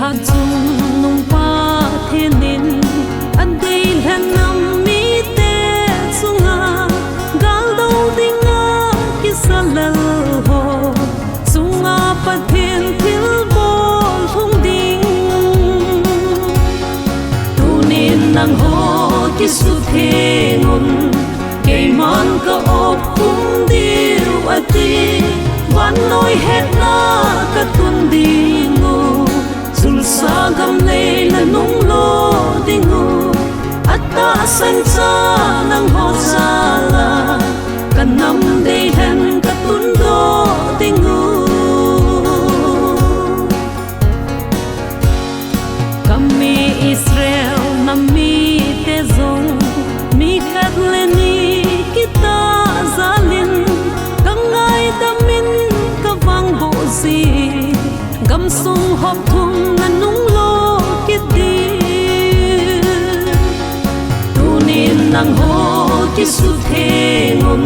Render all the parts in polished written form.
hạt chung nung pa thiên ninh anh đi lên năm mi tê sunga gal đâu ding a kisalal ho sunga pa thiên thil bol hung ding tu nin nang ho kisu the ngun kei man ka op hung diu ati van noi het na ka tun ding sa gam le la nung lo dingu atta san cha nang ho sa la kanam de hen ka tun do dingu kami Israel nami te zong mi khat le ni kita zalin kangai damin ka wang bo si gam sung hop thum na nung lo kit di tu nin nang ho ki su the ngun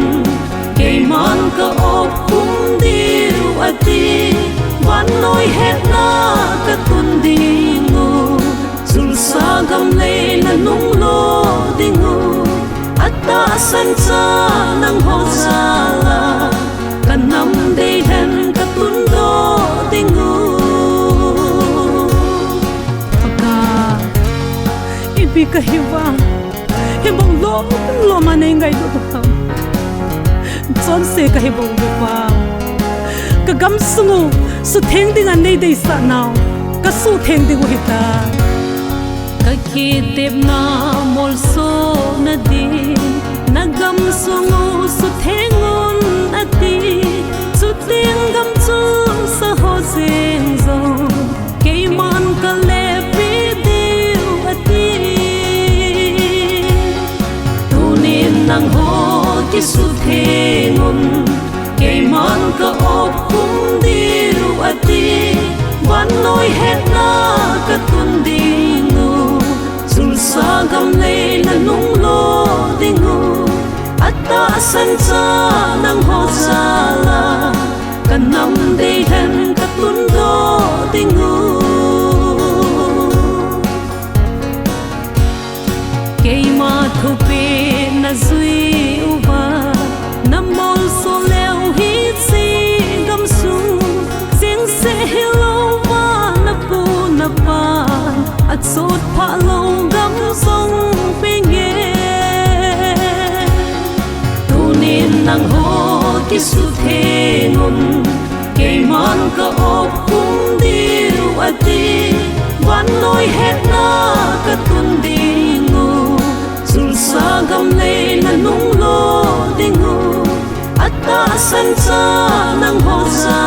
ke man ka op hum diu ati van noi het na ka tun dingu sul sa gam le na nung lo dingu atta san cha nang ho sa la kanam de hen ka tun do dingu ibi ka hiwa hibong lo manay ngay do pa chon se ka hibong do pa ka gam sungu su theng ding an nei dei sa naw ka su theng ding hita ka ki tep na mol so na di na gam sungu su thengun ati su ting gam chu sa ho sing zo ke man ka le pi diu ati tu nin nang ho ki su thengun ke man ka op hum diu ati van noi het na ka tun dingu sul sa gam le na nung lo dingu atta san cha nang ho sa la kanam de hen ka tun do dingu ke ma thu pe na zui uba na mol so leo hi si gam su sing se hello wa na pu na pa at sot pha lo gam song pe nge tu nin nang ho ki su the ngun ke man ka op hum diu ati van noi het na ka tun dingu sul sa gam le na nung lo dingu atta san cha nang ho sa